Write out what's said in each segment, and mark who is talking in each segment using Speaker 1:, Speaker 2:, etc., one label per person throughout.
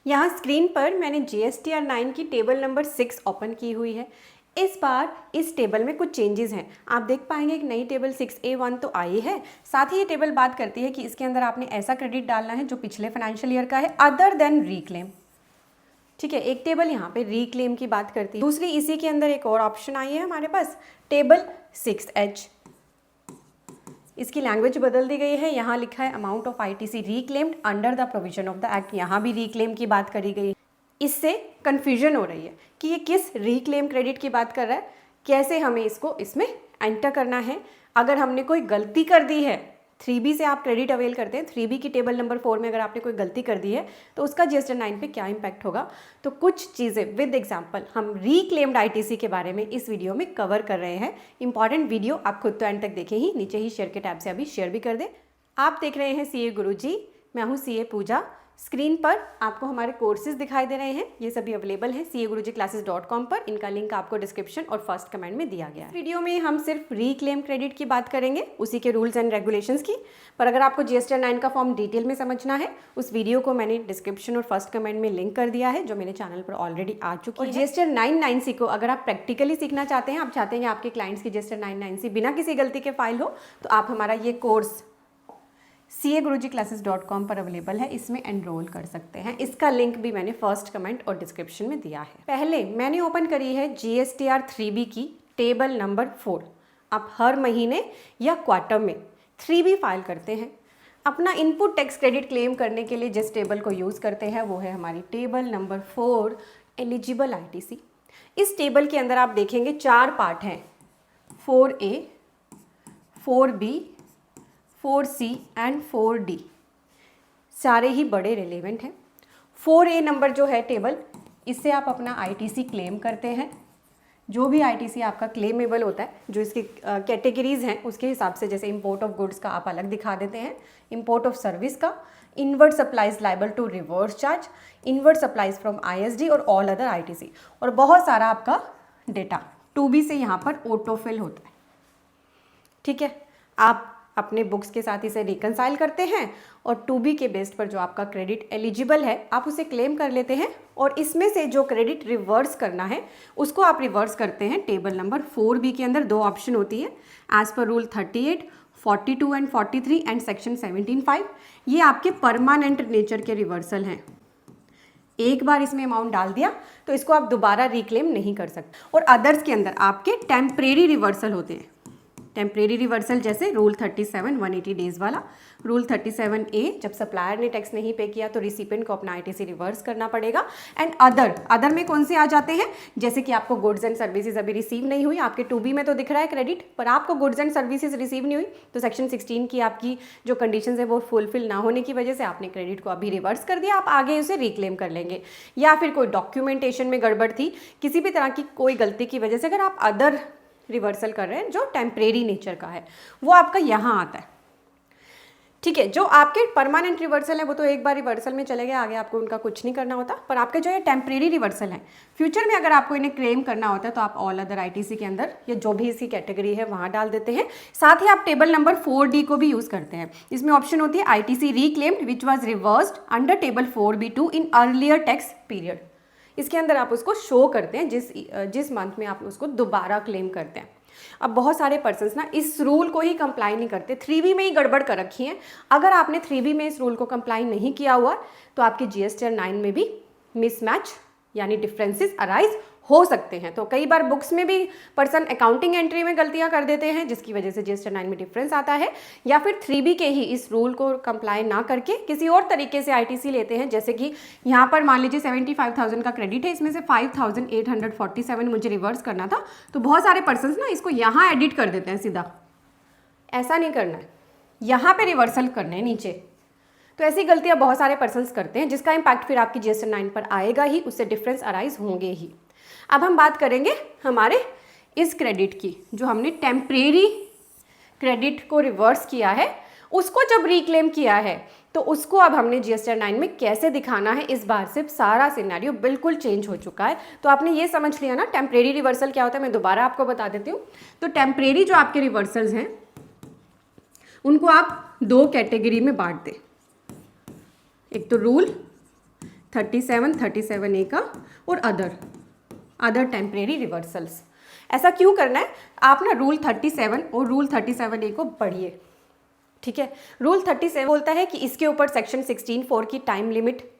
Speaker 1: यहाँ स्क्रीन पर मैंने GSTR 9 की टेबल नंबर 6 ओपन की हुई है। इस बार इस टेबल में कुछ चेंजेस हैं। आप देख पाएंगे एक नई टेबल 6A1 तो आई है। साथ ही ये टेबल बात करती है कि इसके अंदर आपने ऐसा क्रेडिट डालना है जो पिछले फाइनेंशियल ईयर का है अदर देन रीक्लेम। ठीक है, एक टेबल यहाँ पे रीक्लेम की बात करती है। दूसरी इसी के अंदर एक और ऑप्शन आई है हमारे पास, टेबल 6H। इसकी लैंग्वेज बदल दी गई है। यहाँ लिखा है amount of ITC reclaimed under the provision of the act. यहाँ भी रीक्लेम की बात करी गई। इससे कन्फ्यूजन हो रही है कि ये किस रीक्लेम क्रेडिट की बात कर रहा है, कैसे हमें इसको इसमें एंटर करना है। अगर हमने कोई गलती कर दी है, 3B से आप क्रेडिट अवेल करते हैं, 3B की टेबल नंबर 4 में अगर आपने कोई गलती कर दी है तो उसका GSTR 9 पे क्या इम्पैक्ट होगा। तो कुछ चीज़ें विद एग्जांपल हम रीक्लेम्ड ITC के बारे में इस वीडियो में कवर कर रहे हैं। इंपॉर्टेंट वीडियो, आप खुद तो एंड तक देखें ही, नीचे ही शेयर के टैब से अभी शेयर भी कर दें। आप देख रहे हैं CA गुरुजी, मैं हूँ CA पूजा। स्क्रीन पर आपको हमारे कोर्सेज दिखाई दे रहे हैं, ये सभी अवेलेबल हैं CAGurujiClasses.com पर। इनका लिंक आपको डिस्क्रिप्शन और फर्स्ट कमेंट में दिया गया है। वीडियो में हम सिर्फ रीक्लेम क्रेडिट की बात करेंगे, उसी के रूल्स एंड रेगुलेशंस की। पर अगर आपको GSTR 9 का फॉर्म डिटेल में समझना है, उस वीडियो को मैंने डिस्क्रिप्शन और फर्स्ट कमेंट में लिंक कर दिया है, जो मेरे चैनल पर ऑलरेडी आ चुकी है। GSTR 9 को अगर आप प्रैक्टिकली सीखना चाहते हैं, आप चाहते हैं कि आपके क्लाइंट्स की GSTR 9 बिना किसी गलती के फाइल हो, तो आप हमारा ये कोर्स CAGurujiClasses.com पर अवेलेबल है, इसमें एनरोल कर सकते हैं। इसका लिंक भी मैंने फर्स्ट कमेंट और डिस्क्रिप्शन में दिया है। पहले मैंने ओपन करी है GSTR 3B की टेबल नंबर 4। आप हर महीने या क्वार्टर में 3B फाइल करते हैं। अपना इनपुट टैक्स क्रेडिट क्लेम करने के लिए जिस टेबल को यूज़ करते हैं वो है हमारी टेबल नंबर 4, एलिजिबल ITC। इस टेबल के अंदर आप देखेंगे 4 पार्ट हैं, 4A, 4B, 4C and 4D। सारे ही बड़े रिलेवेंट हैं। 4A नंबर जो है टेबल, इससे आप अपना ITC क्लेम करते हैं। जो भी ITC आपका क्लेमेबल होता है, जो इसकी कैटेगरीज हैं उसके हिसाब से, जैसे इंपोर्ट ऑफ गुड्स का आप अलग दिखा देते हैं, इंपोर्ट ऑफ सर्विस का, inward supplies liable to reverse charge, inward supplies from ISD और ऑल अदर ITC, और बहुत सारा आपका डेटा 2B से यहाँ पर ऑटोफिल होता है। ठीक है, आप अपने बुक्स के साथ इसे रिकनसाइल करते हैं और 2B के बेस्ड पर जो आपका क्रेडिट एलिजिबल है आप उसे क्लेम कर लेते हैं, और इसमें से जो क्रेडिट रिवर्स करना है उसको आप रिवर्स करते हैं। टेबल नंबर 4B के अंदर 2 ऑप्शन होती है, as per rule 38, 42 and 43 and section 17(5). ये आपके परमानेंट नेचर के रिवर्सल हैं। एक बार इसमें अमाउंट डाल दिया तो इसको आप दोबारा रिक्लेम नहीं कर सकते। और अदर्स के अंदर आपके टेम्परेरी रिवर्सल होते हैं। टेम्परेरी रिवर्सल जैसे रूल 37 180 डेज वाला, रूल 37A, जब सप्लायर ने टैक्स नहीं पे किया तो रिसिपेंट को अपना ITC रिवर्स करना पड़ेगा। एंड अदर में कौन से आ जाते हैं, जैसे कि आपको गुड्स एंड सर्विसेज अभी रिसीव नहीं हुई, आपके 2B में तो दिख रहा है क्रेडिट, पर आपको गुड्स एंड सर्विसेज रिसीव नहीं हुई तो सेक्शन 16 की आपकी जो कंडीशन है वो फुलफिल ना होने की वजह से आपने क्रेडिट को अभी रिवर्स कर दिया, आप आगे उसे रिक्लेम कर लेंगे। या फिर कोई डॉक्यूमेंटेशन में गड़बड़ थी, किसी भी तरह की कोई गलती की वजह से अगर आप अदर रिवर्सल कर रहे हैं जो टेम्परेरी नेचर का है, वो आपका यहाँ आता है। ठीक है, जो आपके परमानेंट रिवर्सल है वो तो एक बार रिवर्सल में चले गए, आगे आपको उनका कुछ नहीं करना होता। पर आपके जो ये टेम्परेरी रिवर्सल है, फ्यूचर में अगर आपको इन्हें क्लेम करना होता है तो आप ऑल अदर ITC के अंदर या जो भी इसकी कैटेगरी है वहाँ डाल देते हैं। साथ ही आप टेबल नंबर 4D को भी यूज़ करते हैं। इसमें ऑप्शन होती है ITC reclaimed which was reversed under table 4B2 in earlier tax period. इसके अंदर आप उसको शो करते हैं जिस मंथ में आप उसको दोबारा क्लेम करते हैं। अब बहुत सारे पर्सन्स ना इस रूल को ही कंप्लाई नहीं करते, 3B में ही गड़बड़ कर रखी है। अगर आपने 3B में इस रूल को कंप्लाई नहीं किया हुआ तो आपके GSTR 9 में भी मिसमैच यानी डिफरेंसेस अराइज हो सकते हैं। तो कई बार बुक्स में भी पर्सन अकाउंटिंग एंट्री में गलतियां कर देते हैं जिसकी वजह से GSTR 9 में डिफरेंस आता है, या फिर 3B के ही इस रूल को कंप्लाई ना करके किसी और तरीके से ITC लेते हैं। जैसे कि यहाँ पर मान लीजिए 75,000 का क्रेडिट है, इसमें से 5,847 मुझे रिवर्स करना था, तो बहुत सारे पर्सन ना इसको यहाँ एडिट कर देते हैं सीधा। ऐसा नहीं करना है, यहाँ पे रिवर्सल करने हैं नीचे। तो ऐसी गलतियाँ बहुत सारे पर्सन्स करते हैं जिसका इम्पैक्ट फिर आपकी GSTR 9 पर आएगा ही, उससे डिफरेंस अराइज होंगे ही। अब हम बात करेंगे हमारे इस क्रेडिट की, जो हमने टेम्परेरी क्रेडिट को रिवर्स किया है, उसको जब रिक्लेम किया है तो उसको अब हमने GSTR 9 में कैसे दिखाना है। इस बार से सारा सिनेरियो बिल्कुल चेंज हो चुका है। तो आपने ये समझ लिया ना टेम्परेरी रिवर्सल क्या होता है, मैं दोबारा आपको बता देती हूँ। तो टेम्परेरी जो आपके रिवर्सल्स हैं उनको आप 2 कैटेगरी में बांट दें। एक तो रूल 37A का और अदर टेम्परेरी रिवर्सल्स। ऐसा क्यों करना है, आप ना रूल 37 और रूल 37A को पढ़िए, ठीक है। रूल 37 बोलता है कि इसके ऊपर सेक्शन 16(4) की टाइम लिमिट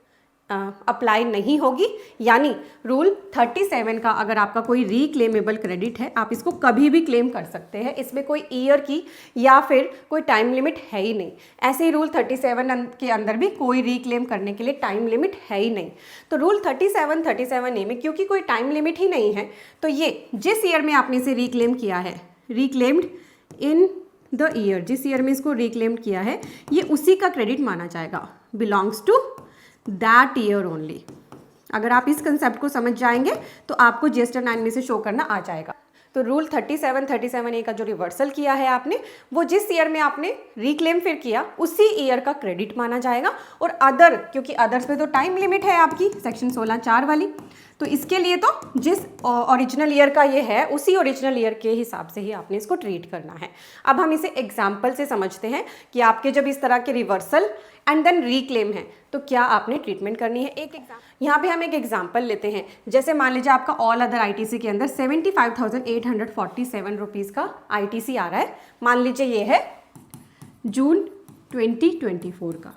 Speaker 1: अप्लाई नहीं होगी, यानी रूल 37 का अगर आपका कोई रिक्लेमेबल क्रेडिट है आप इसको कभी भी क्लेम कर सकते हैं, इसमें कोई ईयर की या फिर कोई टाइम लिमिट है ही नहीं। ऐसे ही रूल 37 के अंदर भी कोई रिक्लेम करने के लिए टाइम लिमिट है ही नहीं। तो रूल 37A में क्योंकि कोई टाइम लिमिट ही नहीं है, तो ये जिस ईयर में आपने इसे रिक्लेम किया है, रिक्लेम्ड इन द ईयर, जिस ईयर में इसको रिक्लेम्ड किया है, ये उसी का क्रेडिट माना जाएगा, belongs to that year only. अगर आप इस कंसेप्ट को समझ जाएंगे तो आपको GSTR 9 में से शो करना आ जाएगा। तो रूल 37A का जो रिवर्सल किया है आपने, वो जिस ईयर में आपने रिक्लेम फिर किया उसी ईयर का क्रेडिट माना जाएगा। और अदर, क्योंकि अदर्स पे तो टाइम लिमिट है आपकी सेक्शन 16(4) वाली, तो इसके लिए तो जिस ओरिजिनल ईयर का ये है उसी ओरिजिनल ईयर के हिसाब से ही आपने इसको ट्रीट करना है। अब हम इसे एग्जाम्पल से समझते हैं कि आपके जब इस तरह के रिवर्सल एंड देन रिक्लेम है तो क्या आपने ट्रीटमेंट करनी है। यहाँ पे हम एक एग्जाम्पल लेते हैं। जैसे मान लीजिए आपका ऑल अदर ITC के अंदर 75,847 रुपीज़ का ITC आ रहा है। मान लीजिए ये है जून 2024 का,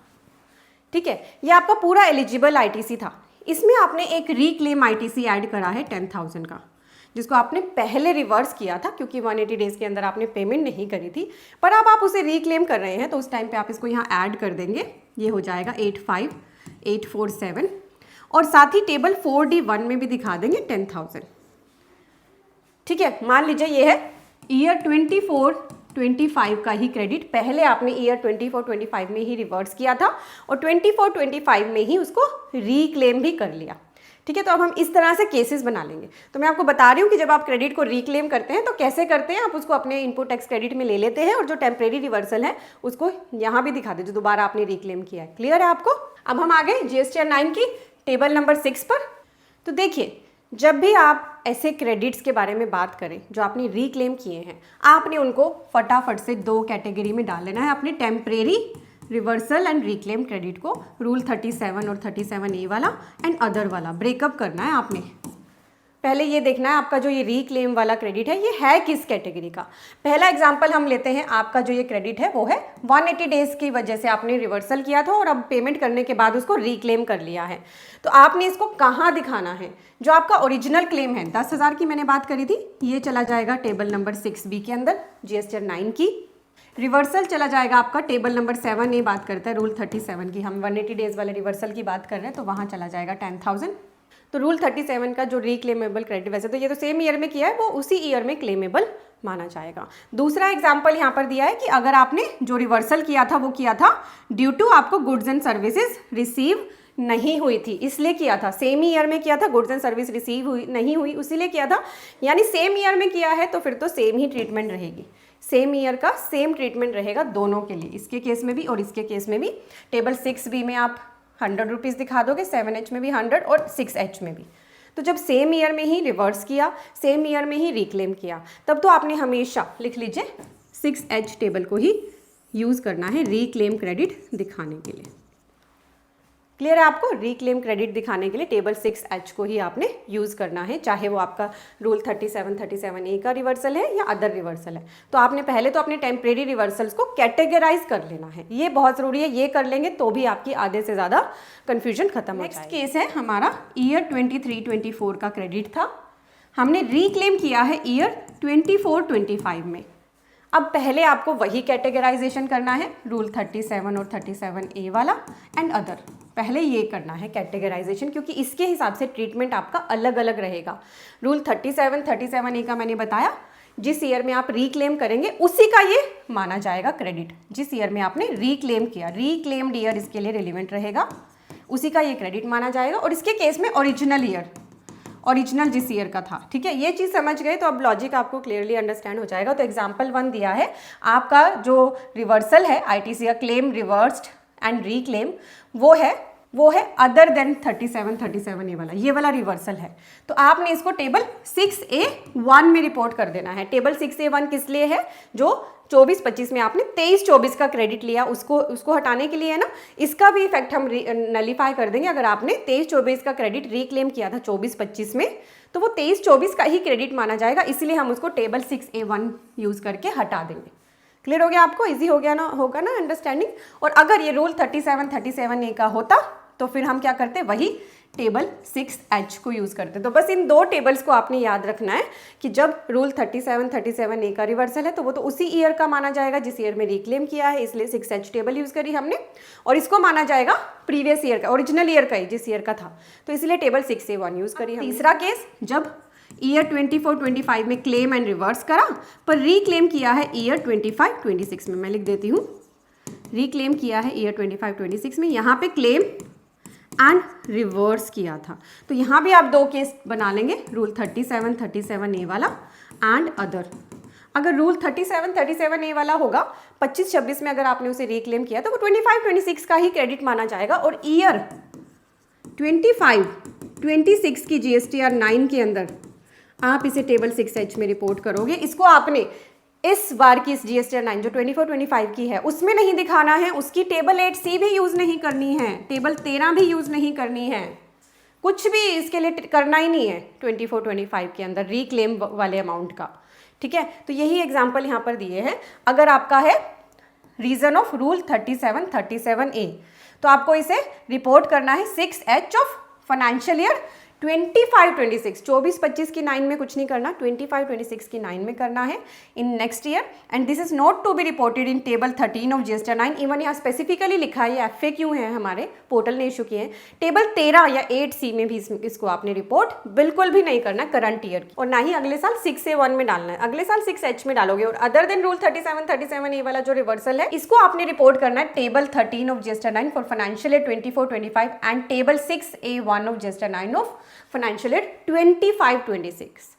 Speaker 1: ठीक है। ये आपका पूरा एलिजिबल ITC था। इसमें आपने एक रिक्लेम ITC ऐड करा है 10,000 का, जिसको आपने पहले रिवर्स किया था क्योंकि 180 डेज़ के अंदर आपने पेमेंट नहीं करी थी, पर अब आप उसे रिक्लेम कर रहे हैं तो उस टाइम पे आप इसको यहाँ ऐड कर देंगे। ये हो जाएगा 85,847 और साथ ही टेबल 4D1 में भी दिखा देंगे 10,000, ठीक है। मान लीजिए ये है ईयर 24-25 का ही क्रेडिट, पहले आपने ईयर 24-25 में ही रिवर्स किया था और 24-25 में ही उसको रिक्लेम भी कर लिया, ठीक है। तो अब हम इस तरह से केसेस बना लेंगे। तो मैं आपको बता रही हूँ कि जब आप क्रेडिट को रिक्लेम करते हैं तो कैसे करते हैं। आप उसको अपने इनपुट टैक्स क्रेडिट में ले लेते हैं और जो टेम्परेरी रिवर्सल है उसको यहाँ भी दिखा दे जो दोबारा आपने रिक्लेम किया है। क्लियर है आपको। अब हम आ गए GSTR 9 की टेबल नंबर 6 पर। तो देखिए, जब भी आप ऐसे क्रेडिट्स के बारे में बात करें जो आपने रिक्लेम किए हैं, आपने उनको फटाफट से 2 कैटेगरी में डाल लेना है। अपने temporary reversal and reclaim credit को रूल 37 और 37A वाला एंड अदर वाला ब्रेकअप करना है आपने। पहले ये देखना है आपका जो ये रिक्लेम वाला क्रेडिट है ये है किस कैटेगरी का। पहला एग्जांपल हम लेते हैं, आपका जो ये क्रेडिट है वो है 180 डेज़ की वजह से आपने रिवर्सल किया था और अब पेमेंट करने के बाद उसको रिक्लेम कर लिया है। तो आपने इसको कहाँ दिखाना है, जो आपका ओरिजिनल क्लेम है 10,000 की मैंने बात करी थी, ये चला जाएगा टेबल नंबर 6B के अंदर GSTR 9 की। रिवर्सल चला जाएगा आपका टेबल नंबर 7A, बात करता है रूल 37 की, हम 180 डेज़ वाले रिवर्सल की बात कर रहे हैं तो वहाँ चला जाएगा 10,000। तो रूल 37 का जो रिक्लेमेबल क्रेडिट, वैसे तो ये तो सेम ईयर में किया है, वो उसी ईयर में क्लेमेबल माना जाएगा। दूसरा एग्जाम्पल यहाँ पर दिया है कि अगर आपने जो रिवर्सल किया था वो किया था ड्यू टू आपको गुड्स एंड सर्विसेज रिसीव नहीं हुई थी, इसलिए किया था। सेम ही ईयर में किया था, गुड्स एंड सर्विस रिसीव हुई नहीं हुई इसीलिए किया था, यानी सेम ईयर में किया है तो फिर तो सेम ही ट्रीटमेंट रहेगी। सेम ईयर का सेम ट्रीटमेंट रहेगा दोनों के लिए, इसके केस में भी और इसके केस में भी। टेबल 6B में आप 100 रुपीज़ दिखा दोगे, 7H में भी 100 और 6H में भी। तो जब सेम ईयर में ही रिवर्स किया, सेम ईयर में ही रिक्लेम किया, तब तो आपने हमेशा लिख लीजिए 6H टेबल को ही यूज़ करना है रिक्लेम क्रेडिट दिखाने के लिए। क्लियर है आपको। रिक्लेम क्रेडिट दिखाने के लिए टेबल 6H को ही आपने यूज़ करना है, चाहे वो आपका रूल 37-37A का रिवर्सल है या अदर रिवर्सल है। तो आपने पहले तो अपने टेम्परेरी रिवर्सल्स को कैटेगराइज कर लेना है, ये बहुत ज़रूरी है। ये कर लेंगे तो भी आपकी आधे से ज़्यादा कन्फ्यूजन खत्म हो जाएगी। नेक्स्ट केस है हमारा ईयर 23-24 का क्रेडिट था, हमने रिक्लेम किया है ईयर 24-25 में। अब पहले आपको वही कैटेगराइजेशन करना है, रूल 37 और 37A वाला एंड अदर, पहले ये करना है कैटेगराइजेशन, क्योंकि इसके हिसाब से ट्रीटमेंट आपका अलग अलग रहेगा। रूल 37-37A का मैंने बताया, जिस ईयर में आप रिक्लेम करेंगे उसी का ये माना जाएगा क्रेडिट, जिस ईयर में आपने रिक्लेम किया, रिक्लेम्ड ईयर इसके लिए रिलेवेंट रहेगा, उसी का ये क्रेडिट माना जाएगा। और इसके केस में ओरिजिनल ईयर, ओरिजिनल जिस ईयर का था, ठीक है। ये चीज़ समझ गए तो अब लॉजिक आपको क्लियरली अंडरस्टैंड हो जाएगा। तो एग्जांपल 1 दिया है, आपका जो रिवर्सल है ITC का क्लेम रिवर्स्ड एंड रिक्लेम, वो है वो है अदर देन 37 ए वाला, ये वाला रिवर्सल है। तो आपने इसको टेबल 6A1 में रिपोर्ट कर देना है। टेबल 6A1 किस लिए है? जो 24-25 में आपने 23-24 का क्रेडिट लिया, उसको हटाने के लिए है ना। इसका भी इफेक्ट हम नलीफाई कर देंगे। अगर आपने 23-24 का क्रेडिट रिक्लेम किया था 24-25 में, तो वो 23-24 का ही क्रेडिट माना जाएगा, इसलिए हम उसको टेबल 6A1 यूज करके हटा देंगे। क्लियर हो गया आपको? इजी हो गया ना, होगा ना अंडरस्टैंडिंग। और अगर ये रूल 37A का होता तो फिर हम क्या करते? वही टेबल 6H को यूज करते। तो बस इन दो टेबल्स को आपने याद रखना है कि जब रूल 37A का रिवर्सल है तो वो तो उसी ईयर का माना जाएगा जिस ईयर में रिक्लेम किया है, इसलिए 6H टेबल यूज करी हमने। और इसको माना जाएगा प्रीवियस ईयर का, ओरिजिनल ईयर का ही, जिस ईयर का था, तो इसलिए टेबल 6A1 यूज करी। तीसरा केस, जब ईयर 24-25 में क्लेम एंड रिवर्स करा पर रीक्लेम किया है ईयर 25-26 में। मैं लिख देती हूँ, रीक्लेम किया है ईयर 25-26 में, यहाँ पे क्लेम एंड रिवर्स किया था। तो यहाँ भी आप दो केस बना लेंगे, रूल 37A वाला एंड अदर। अगर रूल 37A वाला होगा 25-26 में, अगर आपने उसे रिक्लेम किया तो वो 25-26 का ही क्रेडिट माना जाएगा। और ईयर 25-26 की GSTR 9 के अंदर आप इसे टेबल 6H में रिपोर्ट करोगे। इसको आपने इस बार की इस GSTR 9 जो 24-25 की है उसमें नहीं दिखाना है, उसकी टेबल 8C भी यूज़ नहीं करनी है, टेबल 13 भी यूज़ नहीं करनी है, कुछ भी इसके लिए करना ही नहीं है 24-25 के अंदर रीक्लेम वाले अमाउंट का। ठीक है, तो यही एग्जाम्पल यहाँ पर दिए हैं। अगर आपका है रीजन ऑफ रूल 37A, तो आपको इसे रिपोर्ट करना है 6H ऑफ फाइनेंशियल ईयर 25-26, 24-25 की 9 में कुछ नहीं करना, 25-26 की 9 में करना है in next year. And this is not to be reported in table 13 of GSTR 9। Even यहाँ स्पेसिफिकली लिखा है, ये FAQ है, हमारे पोर्टल ने इशू किए हैं। टेबल 13 या 8C में भी इसको आपने रिपोर्ट बिल्कुल भी नहीं करना करंट ईयर की, और ना ही अगले साल 6A1 में डालना है, अगले साल 6H में डालोगे। और अदर देन रूल 37A वाला जो रिवर्सल है, इसको आपने रिपोर्ट करना है table 13 of GSTR 9 for financial year 24-25 and table 6A1 of GSTR 9 of financial year 25-26।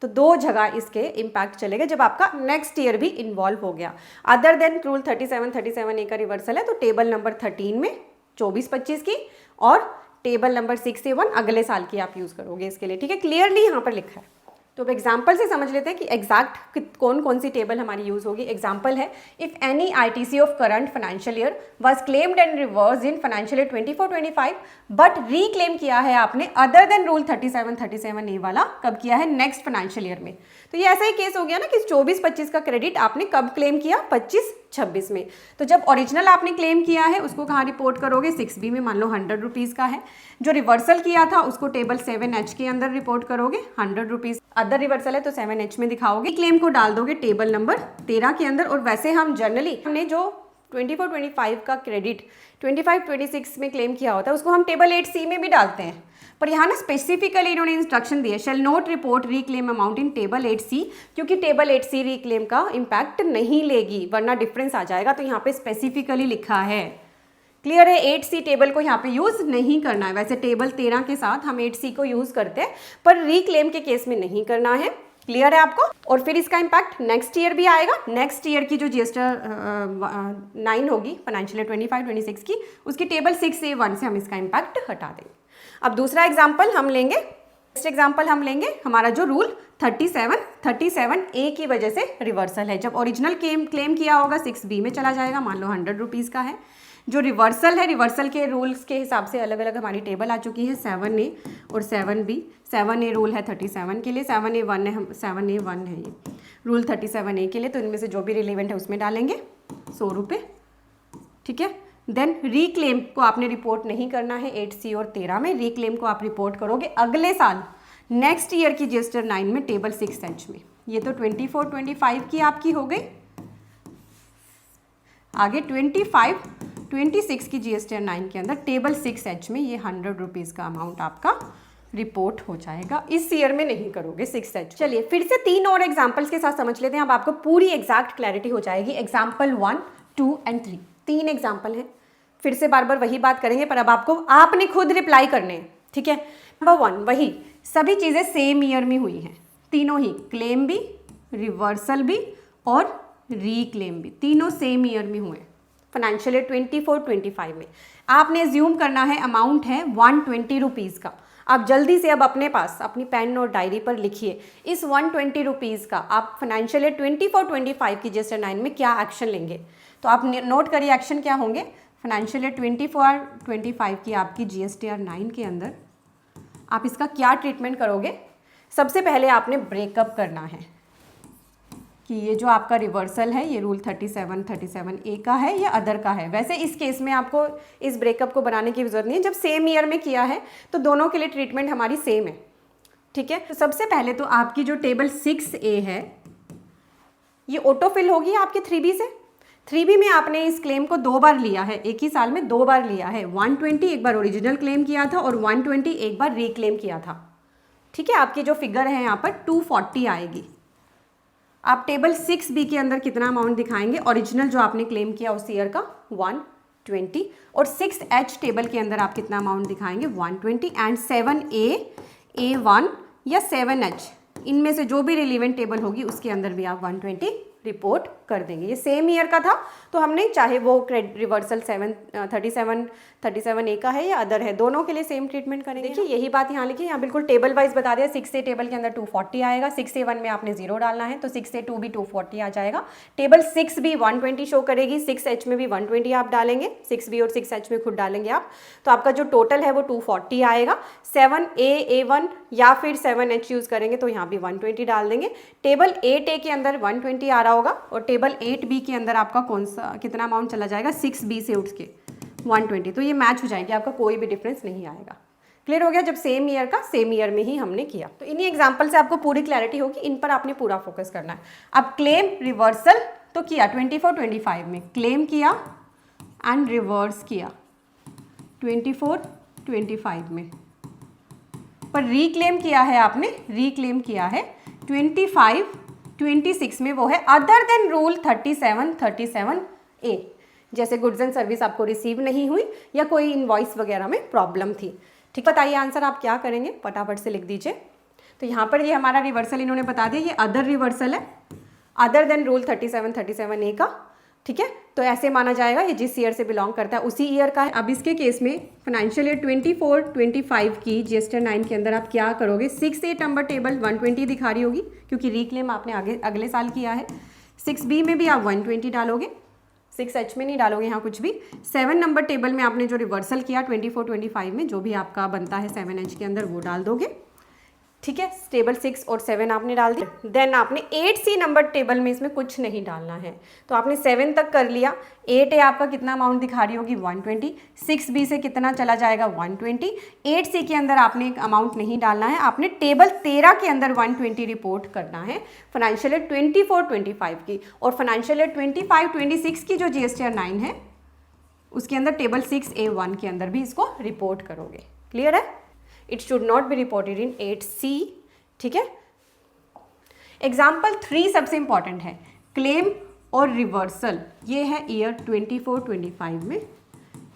Speaker 1: तो दो जगह इसके इम्पैक्ट चलेगा जब आपका नेक्स्ट ईयर भी इन्वॉल्व हो गया। अदर देन रूल 37A का रिवर्सल है तो टेबल नंबर 13 में 24-25 की और टेबल नंबर 6A1 अगले साल की आप यूज करोगे इसके लिए। ठीक है, क्लियरली यहाँ पर लिखा है। तो अब एग्जाम्पल से समझ लेते हैं कि एग्जैक्ट कौन कौन सी टेबल हमारी यूज होगी। एग्जाम्पल है, if any ITC of current financial year was claimed and reverse in financial year 24-25 but reclaim किया है आपने अदर देन रूल 37A वाला, कब किया है? नेक्स्ट फाइनेंशियल ईयर में। तो ये ऐसा ही केस हो गया ना कि 24-25 का क्रेडिट आपने कब क्लेम किया? 25-26 में। तो जब ओरिजिनल आपने क्लेम किया है उसको कहाँ रिपोर्ट करोगे? 6B में, मान लो 100 रुपीज़ का है। जो रिवर्सल किया था उसको टेबल 7H के अंदर रिपोर्ट करोगे, 100 रुपीज़। अदर रिवर्सल है तो 7H में दिखाओगे, क्लेम को डाल दोगे टेबल नंबर 13 के अंदर। और वैसे हम जनरली हमने जो 24-25 का क्रेडिट 25-26 में क्लेम किया होता है उसको हम टेबल 8C में भी डालते हैं, पर यहाँ ना स्पेसिफिकली इन्होंने इंस्ट्रक्शन दिया, shall not report reclaim amount in table 8C, क्योंकि टेबल 8C रीक्लेम का इम्पैक्ट नहीं लेगी वरना डिफरेंस आ जाएगा। तो यहाँ पे स्पेसिफिकली लिखा है, क्लियर है? 8C टेबल को यहाँ पे यूज नहीं करना है। वैसे टेबल 13 के साथ हम 8C को यूज करते हैं पर रीक्लेम के केस में नहीं करना है। क्लियर है आपको? और फिर इसका इम्पैक्ट नेक्स्ट ईयर भी आएगा। नेक्स्ट ईयर की जो GSTR 9 होगी फाइनेंशियल ईयर 25-26 की, उसकी टेबल 6A1 से हम इसका इम्पैक्ट हटा देंगे। अब दूसरा एग्जाम्पल हम लेंगे, नेक्स्ट एग्जाम्पल हम लेंगे हमारा जो रूल 37A की वजह से रिवर्सल है। जब ओरिजिनल क्लेम किया होगा 6B में चला जाएगा, मान लो 100 रुपीज़ का है। जो रिवर्सल है, रिवर्सल के रूल्स के हिसाब से अलग अलग हमारी टेबल आ चुकी है, 7A और 7B। 7A रूल है 37 के लिए, 7A1 है ये रूल 37A के लिए। तो इनमें से जो भी रिलेवेंट है उसमें डालेंगे 100 रुपये। ठीक है, देन रीक्लेम को आपने रिपोर्ट नहीं करना है 8C और 13 में। रीक्लेम को आप रिपोर्ट करोगे अगले साल नेक्स्ट ईयर की GSTR 9 में टेबल 6H में। ये तो 24-25 की आपकी हो गई। आगे 25-26 की GSTR 9 के अंदर टेबल 6H में ये 100 रुपीज़ का अमाउंट आपका रिपोर्ट हो जाएगा। इस ईयर में नहीं करोगे 6H। चलिए फिर से 3 और एग्जाम्पल्स के साथ समझ लेते हैं, अब आपको पूरी एग्जैक्ट क्लैरिटी हो जाएगी। एग्जाम्पल 1, 2 एंड 3, 3 एग्जाम्पल हैं। फिर से बार बार वही बात करेंगे पर अब आपने खुद रिप्लाई करने हैं। ठीक है, नंबर 1, वही सभी चीज़ें सेम ईयर में हुई हैं, तीनों ही, क्लेम भी, रिवर्सल भी और रीक्लेम भी, तीनों सेम ईयर में हुए फाइनेंशियल ईयर 24-25 में। आपने एज्यूम करना है अमाउंट है 120 रुपीज़ का। आप जल्दी से अब अपने पास अपनी पेन और डायरी पर लिखिए इस 120 रुपीज़ का आप फाइनेंशियल ईयर 24-25 की GSTR 9 में क्या एक्शन लेंगे। तो आप नोट करिए एक्शन क्या होंगे। फाइनेंशियल ईयर 24-25 की आपकी GSTR 9 के अंदर आप इसका क्या ट्रीटमेंट करोगे। सबसे पहले आपने ब्रेकअप करना है कि ये जो आपका रिवर्सल है ये रूल 37A का है या अदर का है। वैसे इस केस में आपको इस ब्रेकअप को बनाने की ज़रूरत नहीं है, जब सेम ईयर में किया है तो दोनों के लिए ट्रीटमेंट हमारी सेम है, ठीक है। तो सबसे पहले तो आपकी जो टेबल 6A है ये ऑटोफिल होगी आपके 3B से। 3B में आपने इस क्लेम को 2 बार लिया है, एक ही साल में 2 बार लिया है। 120 एक बार ओरिजिनल क्लेम किया था और 120 एक बार रीक्लेम किया था, ठीक है। आपकी जो फिगर है यहाँ पर 240 आएगी। आप टेबल 6B के अंदर कितना अमाउंट दिखाएंगे, ओरिजिनल जो आपने क्लेम किया उस ईयर का 120, और 6H टेबल के अंदर आप कितना अमाउंट दिखाएंगे 120, एंड 7A, A1 या 7H इनमें से जो भी रिलीवेंट टेबल होगी उसके अंदर भी आप 120 रिपोर्ट कर देंगे। ये सेम ईयर का था तो हमने चाहे वो रिवर्सल 37A का है या अदर है, दोनों के लिए सेम ट्रीटमेंट करेंगे। देखिए यही बात यहाँ लिखी, यहाँ बिल्कुल टेबल वाइज बता दिया। 6A टेबल के अंदर 240 आएगा, 6A1 में आपने 0 डालना है तो 6A2 भी 240 आ जाएगा। टेबल 6B 120 शो करेगी, 6H में भी 120 आप डालेंगे, 6B और 6H में खुद डालेंगे आप, तो आपका जो टोटल है वो 240 आएगा। 7A A1 या फिर 7H यूज़ करेंगे तो यहाँ भी 120 डाल देंगे। टेबल 8A के अंदर 120 आ रहा होगा और टेबल 8B के अंदर आपका कौन सा कितना अमाउंट चला जाएगा 6B से उठ के 120, तो ये मैच हो जाएगी, आपका कोई भी डिफरेंस नहीं आएगा। क्लियर हो गया। जब सेम ईयर का सेम ईयर में ही हमने किया तो इन्हीं एग्जाम्पल से आपको पूरी क्लैरिटी होगी, इन पर आपने पूरा फोकस करना है। अब क्लेम रिवर्सल तो किया 24-25 में, क्लेम किया एंड रिवर्स किया 24-25 में, पर रिक्लेम किया है आपने, रिक्लेम किया है 25-26 में, वो है अदर देन रूल 37A, जैसे गुड्स एंड सर्विस आपको रिसीव नहीं हुई या कोई इनवॉइस वगैरह में प्रॉब्लम थी, ठीक। बताइए आंसर आप क्या करेंगे, फटाफट से लिख दीजिए। तो यहाँ पर ये हमारा रिवर्सल इन्होंने बता दिया, ये अदर रिवर्सल है, अदर देन रूल 37A का, ठीक है। तो ऐसे माना जाएगा ये जिस ईयर से बिलोंग करता है उसी ईयर का है। अब इसके केस में फाइनेंशियल ईयर 24-25 की GSTR 9 के अंदर आप क्या करोगे। 6A नंबर टेबल 120 दिखा रही होगी क्योंकि रिक्लेम आपने अगले साल किया है। 6B में भी आप 120 डालोगे, 6H में नहीं डालोगे यहाँ कुछ भी। 7 नंबर टेबल में आपने जो रिवर्सल किया 24-25 में जो भी आपका बनता है 7H के अंदर वो डाल दोगे, ठीक है। टेबल 6 और 7 आपने डाल दिया। देन आपने 8C नंबर टेबल में इसमें कुछ नहीं डालना है, तो आपने 7 तक कर लिया। 8A आपका कितना अमाउंट दिखा रही होगी 120, 6B से कितना चला जाएगा 120, 8C के अंदर आपने एक अमाउंट नहीं डालना है, आपने टेबल 13 के अंदर 120 रिपोर्ट करना है फाइनेंशियल ईयर 24-25 की। और फाइनेंशियल ईयर 25-26 की जो GSTR 9 है उसके अंदर टेबल 6A1 के अंदर भी इसको रिपोर्ट करोगे। क्लियर है। It should not be reported in 8C, ठीक है। एग्जाम्पल 3 सबसे इंपॉर्टेंट है, क्लेम और रिवर्सल। ये है ईयर 24-25 में,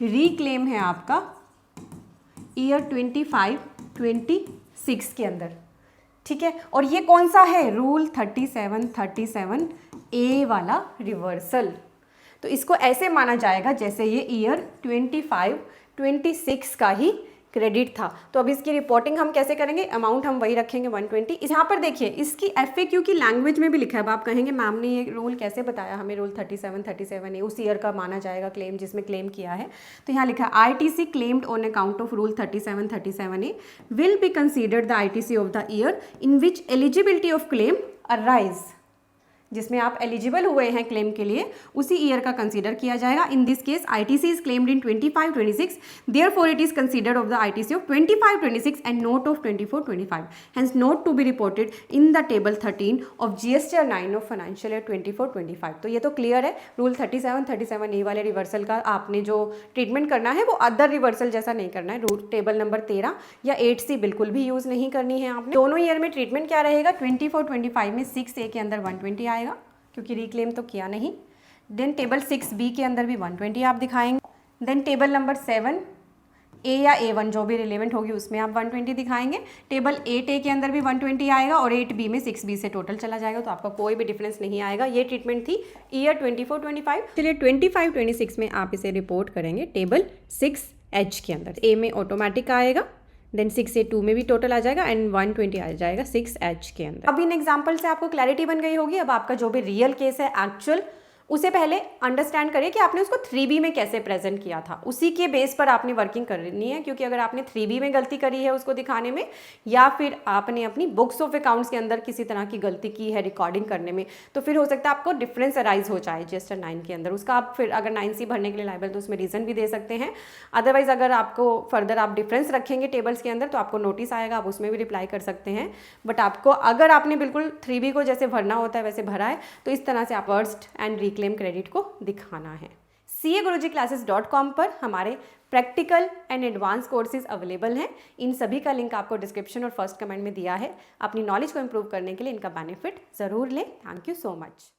Speaker 1: रीक्लेम है आपका ईयर 25-26 के अंदर, ठीक है। और ये कौन सा है, रूल 37A वाला रिवर्सल। तो इसको ऐसे माना जाएगा जैसे ये ईयर 25-26 का ही क्रेडिट था। तो अब इसकी रिपोर्टिंग हम कैसे करेंगे, अमाउंट हम वही रखेंगे 120। यहाँ पर देखिए इसकी FAQ की लैंग्वेज में भी लिखा है। अब आप कहेंगे मैम ने ये रूल कैसे बताया हमें, रूल 37A उस ईयर का माना जाएगा क्लेम जिसमें क्लेम किया है। तो यहाँ लिखा है ITC claimed on account of rule 37A will be considered the ITC of the year in which eligibility of claim arise, जिसमें आप एलिजिबल हुए हैं क्लेम के लिए उसी ईयर का कंसीडर किया जाएगा। In this case ITC is claimed in 25-26, therefore it is considered of the ITC of 25-26 and note of 24-25, hence note to be reported in the table 13 of GSTR 9 of financial year 24-25। तो ये तो clear है, rule 37A वाले reversal का आपने जो treatment करना है वो अदर रिवर्सल जैसा नहीं करना है। रूल टेबल नंबर 13 या 8C बिल्कुल भी यूज़ नहीं करनी है आपने। दोनों ईयर में ट्रीटमेंट क्या रहेगा, 24-25 में 6A के अंदर 120 आएगा क्योंकि रिक्लेम तो किया नहीं। देन टेबल 6B के अंदर भी 120 आप दिखाएंगे। देन टेबल नंबर 7 ए या A1 जो भी रिलेवेंट होगी उसमें आप 120 दिखाएंगे। टेबल 8A के अंदर भी 120 आएगा और 8B में 6B से टोटल चला जाएगा, तो आपका कोई भी डिफरेंस नहीं आएगा। ये ट्रीटमेंट थी ईयर 24-25। चलिए 25-26 में आप इसे रिपोर्ट करेंगे टेबल 6H के अंदर। ए में ऑटोमेटिक आएगा, देन 6A 2 में भी टोटल आ जाएगा एंड 120 आ जाएगा 6H के अंदर। अब इन एग्जाम्पल से आपको क्लैरिटी बन गई होगी। अब आपका जो भी रियल केस है एक्चुअल, उसे पहले अंडरस्टैंड करिए कि आपने उसको 3B में कैसे प्रेजेंट किया था, उसी के बेस पर आपने वर्किंग करनी है। क्योंकि अगर आपने 3B में गलती करी है उसको दिखाने में, या फिर आपने अपनी बुक्स ऑफ अकाउंट्स के अंदर किसी तरह की गलती की है रिकॉर्डिंग करने में, तो फिर हो सकता है आपको डिफरेंस अराइज हो जाए GST 9 के अंदर। उसका आप फिर अगर 9C भरने के लिए लायबल तो उसमें रीज़न भी दे सकते हैं। अदरवाइज अगर आपको फर्दर आप डिफरेंस रखेंगे टेबल्स के अंदर तो आपको नोटिस आएगा, आप उसमें भी रिप्लाई कर सकते हैं। बट आपको अगर आपने बिल्कुल 3B को जैसे भरना होता है वैसे भरा है, तो इस तरह से आप वर्स्ट एंड रिक्लेम क्रेडिट को दिखाना है। CAGurujiClasses.com पर हमारे practical and advance courses available हैं। इन सभी का लिंक आपको डिस्क्रिप्शन और फर्स्ट कमेंट में दिया है। अपनी नॉलेज को इंप्रूव करने के लिए इनका बेनिफिट ज़रूर लें। Thank you so much.